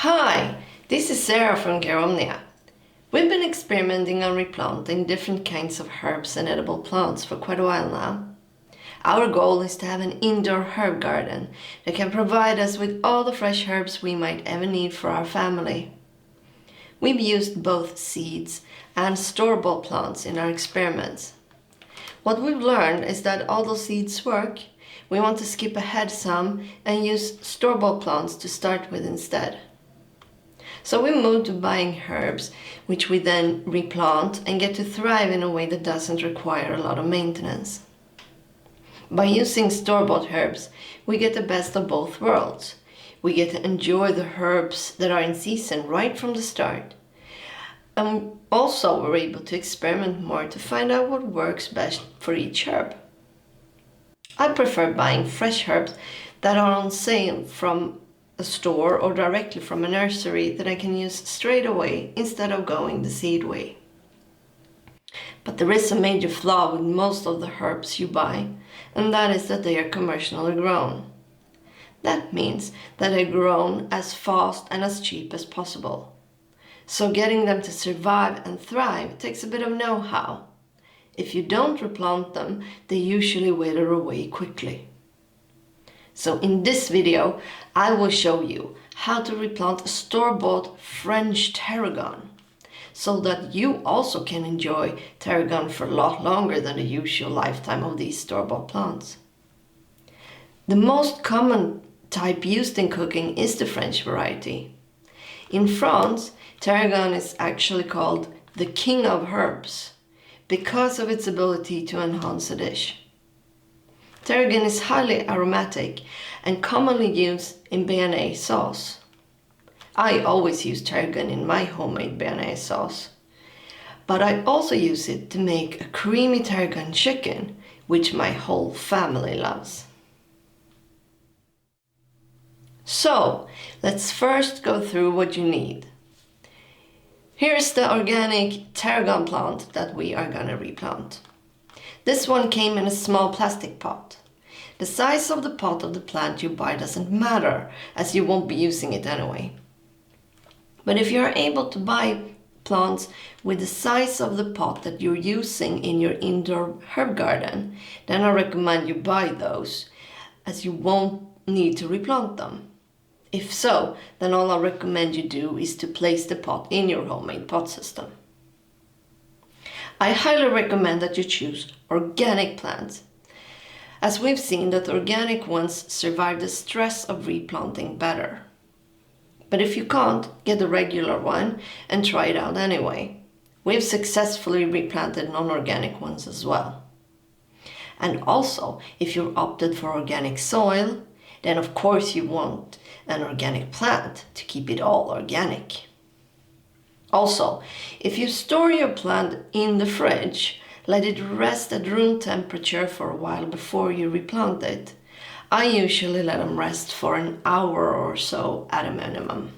Hi, this is Sara from Omnia. We've been experimenting on replanting different kinds of herbs and edible plants for quite a while now. Our goal is to have an indoor herb garden that can provide us with all the fresh herbs we might ever need for our family. We've used both seeds and store-bought plants in our experiments. What we've learned is that although seeds work, we want to skip ahead some and use store-bought plants to start with instead. So we moved to buying herbs, which we then replant and get to thrive in a way that doesn't require a lot of maintenance. By using store-bought herbs, we get the best of both worlds. We get to enjoy the herbs that are in season right from the start. And also we're able to experiment more to find out what works best for each herb. I prefer buying fresh herbs that are on sale from a store or directly from a nursery that I can use straight away instead of going the seed way. But there is a major flaw with most of the herbs you buy, and that is that they are commercially grown. That means that they're grown as fast and as cheap as possible. So getting them to survive and thrive takes a bit of know-how. If you don't replant them, they usually wither away quickly. So in this video, I will show you how to replant a store-bought French tarragon, so that you also can enjoy tarragon for a lot longer than the usual lifetime of these store-bought plants. The most common type used in cooking is the French variety. In France, tarragon is actually called the king of herbs because of its ability to enhance a dish. Tarragon is highly aromatic and commonly used in béarnaise sauce. I always use tarragon in my homemade béarnaise sauce, but I also use it to make a creamy tarragon chicken, which my whole family loves. So, let's first go through what you need. Here's the organic tarragon plant that we are gonna replant. This one came in a small plastic pot. The size of the pot of the plant you buy doesn't matter, as you won't be using it anyway. But if you are able to buy plants with the size of the pot that you're using in your indoor herb garden, then I recommend you buy those, as you won't need to replant them. If so, then all I recommend you do is to place the pot in your homemade pot system. I highly recommend that you choose organic plants, as we've seen that organic ones survive the stress of replanting better. But if you can't, get a regular one and try it out anyway. We've successfully replanted non-organic ones as well. And also, if you've opted for organic soil, then of course you want an organic plant to keep it all organic. Also, if you store your plant in the fridge, let it rest at room temperature for a while before you replant it. I usually let them rest for an hour or so at a minimum.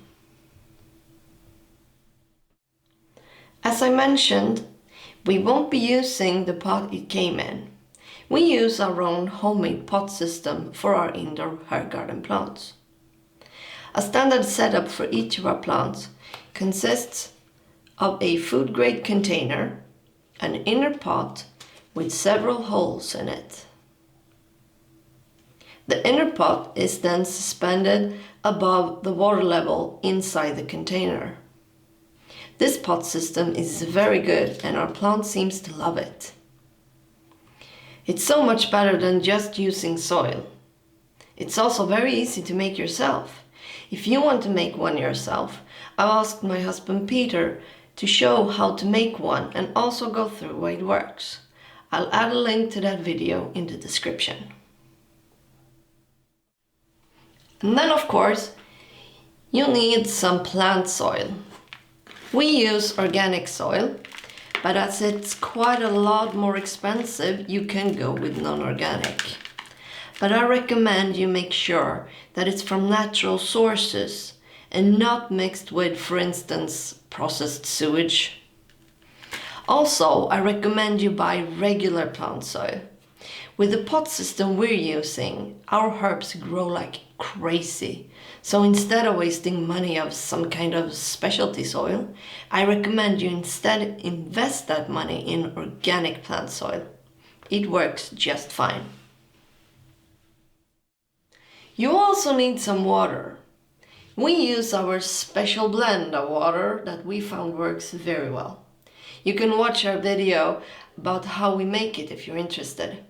As I mentioned, we won't be using the pot it came in. We use our own homemade pot system for our indoor herb garden plants. A standard setup for each of our plants consists of a food-grade container, an inner pot with several holes in it. The inner pot is then suspended above the water level inside the container. This pot system is very good and our plant seems to love it. It's so much better than just using soil. It's also very easy to make yourself. If you want to make one yourself, I've asked my husband Peter to show how to make one and also go through how it works. I'll add a link to that video in the description. And then of course, you need some plant soil. We use organic soil, but as it's quite a lot more expensive, you can go with non-organic. But I recommend you make sure that it's from natural sources and not mixed with, for instance, processed sewage. Also, I recommend you buy regular plant soil. With the pot system we're using, our herbs grow like crazy. So instead of wasting money of some kind of specialty soil, I recommend you instead invest that money in organic plant soil. It works just fine. You also need some water. We use our special blend of water that we found works very well. You can watch our video about how we make it if you're interested.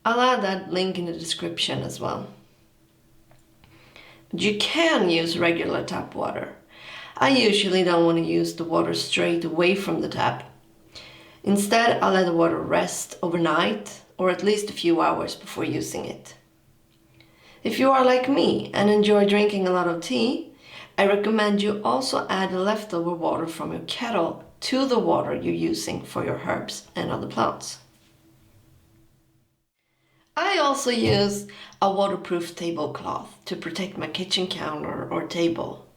I'll add that link in the description as well. But you can use regular tap water. I usually don't want to use the water straight away from the tap. Instead, I'll let the water rest overnight or at least a few hours before using it. If you are like me and enjoy drinking a lot of tea, I recommend you also add the leftover water from your kettle to the water you're using for your herbs and other plants. I also use a waterproof tablecloth to protect my kitchen counter or table.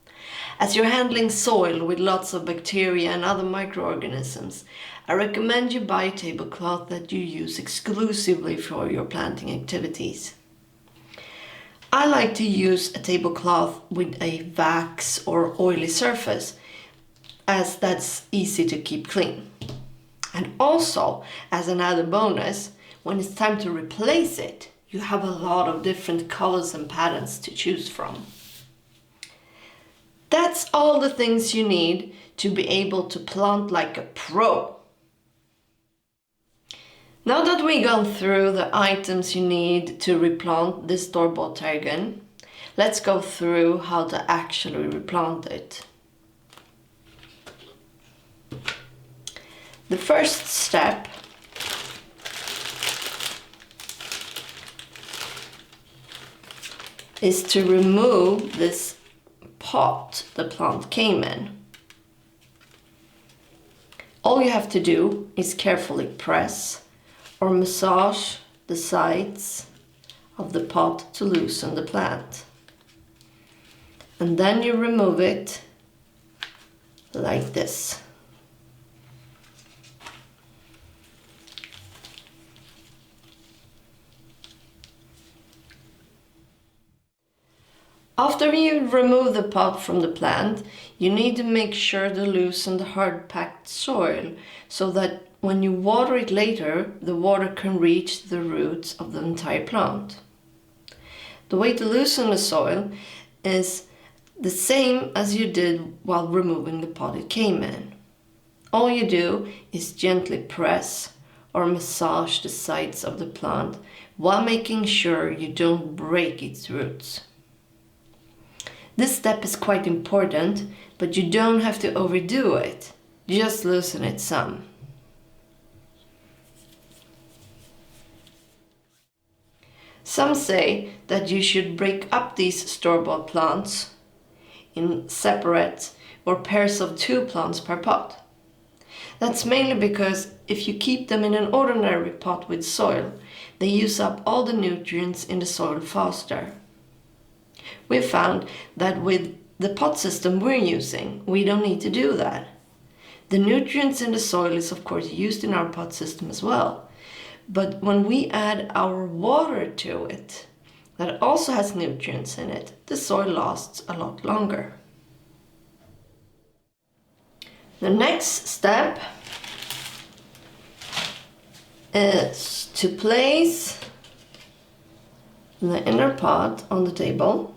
As you're handling soil with lots of bacteria and other microorganisms, I recommend you buy a tablecloth that you use exclusively for your planting activities. I like to use a tablecloth with a wax or oily surface, as that's easy to keep clean. And also, as an added bonus, when it's time to replace it, you have a lot of different colors and patterns to choose from. That's all the things you need to be able to plant like a pro. Now that we've gone through the items you need to replant this store-bought Tarragon, let's go through how to actually replant it. The first step is to remove this pot the plant came in. All you have to do is carefully press or massage the sides of the pot to loosen the plant. And then you remove it like this. After you remove the pot from the plant, you need to make sure to loosen the hard-packed soil so that when you water it later, the water can reach the roots of the entire plant. The way to loosen the soil is the same as you did while removing the pot it came in. All you do is gently press or massage the sides of the plant while making sure you don't break its roots. This step is quite important, but you don't have to overdo it. Just loosen it some. Some say that you should break up these store-bought plants in separate or pairs of 2 plants per pot. That's mainly because if you keep them in an ordinary pot with soil, they use up all the nutrients in the soil faster. We've found that with the pot system we're using, we don't need to do that. The nutrients in the soil is of course used in our pot system as well. But when we add our water to it, that also has nutrients in it, the soil lasts a lot longer. The next step is to place the inner pot on the table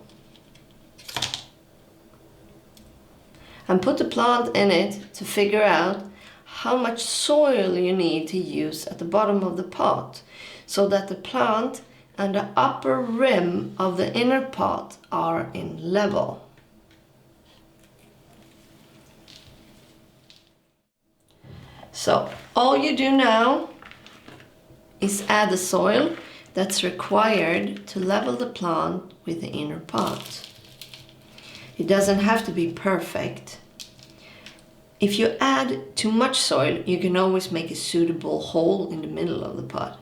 and put the plant in it to figure out how much soil you need to use at the bottom of the pot so that the plant and the upper rim of the inner pot are in level. So all you do now is add the soil that's required to level the plant with the inner pot. It doesn't have to be perfect. If you add too much soil, you can always make a suitable hole in the middle of the pot.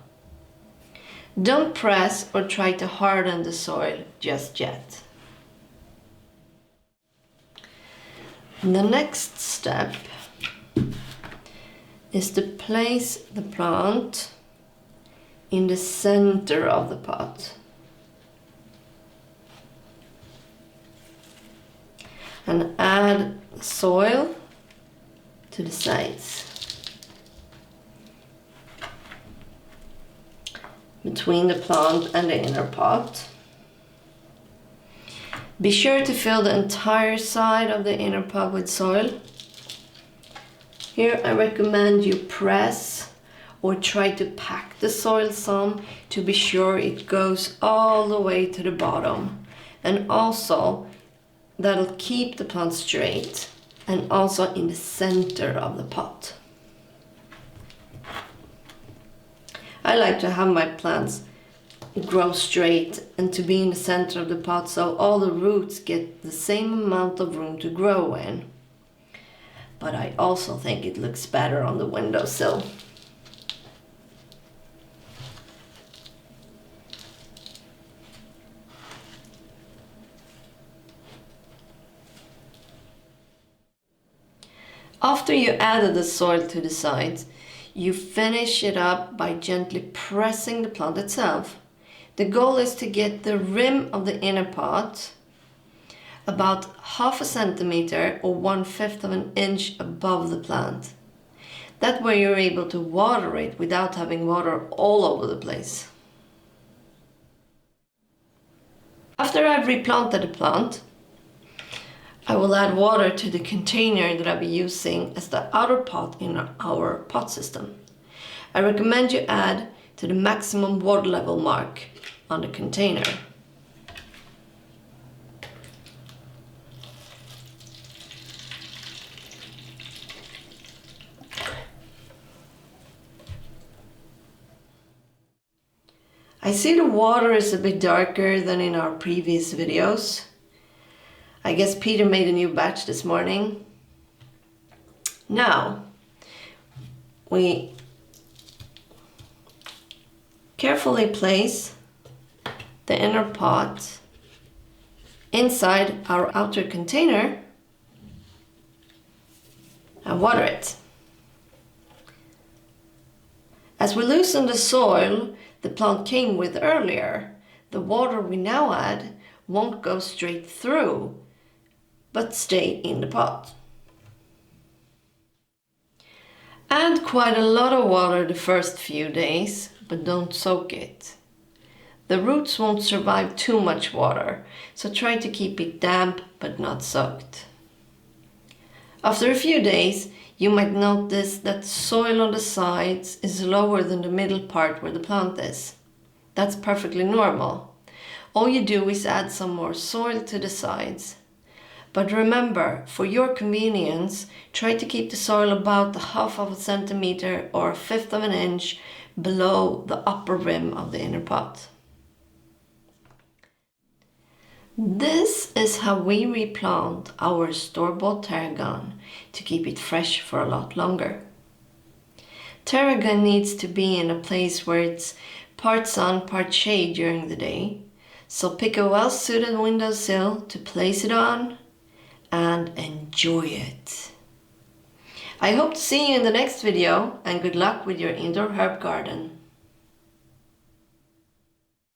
Don't press or try to harden the soil just yet. The next step is to place the plant in the center of the pot. And add soil to the sides. Between the plant and the inner pot. Be sure to fill the entire side of the inner pot with soil. Here I recommend you press or try to pack the soil some to be sure it goes all the way to the bottom. And also that'll keep the plant straight and also in the center of the pot. I like to have my plants grow straight and to be in the center of the pot so all the roots get the same amount of room to grow in. But I also think it looks better on the windowsill. After you added the soil to the sides, you finish it up by gently pressing the plant itself. The goal is to get the rim of the inner pot about 1/2 centimeter or 1/5 of an inch above the plant. That way you're able to water it without having water all over the place. After I've replanted the plant, I will add water to the container that I'll be using as the outer pot in our pot system. I recommend you add to the maximum water level mark on the container. I see the water is a bit darker than in our previous videos. I guess Peter made a new batch this morning. Now, we carefully place the inner pot inside our outer container and water it. As we loosen the soil the plant came with earlier, the water we now add won't go straight through, but stay in the pot. Add quite a lot of water the first few days, but don't soak it. The roots won't survive too much water, so try to keep it damp but not soaked. After a few days, you might notice that the soil on the sides is lower than the middle part where the plant is. That's perfectly normal. All you do is add some more soil to the sides. But remember, for your convenience, try to keep the soil about 1/2 centimeter or 1/5 of an inch below the upper rim of the inner pot. This is how we replant our store-bought tarragon to keep it fresh for a lot longer. Tarragon needs to be in a place where it's part sun, part shade during the day. So pick a well-suited windowsill to place it on and enjoy it. I hope to see you in the next video and good luck with your indoor herb garden.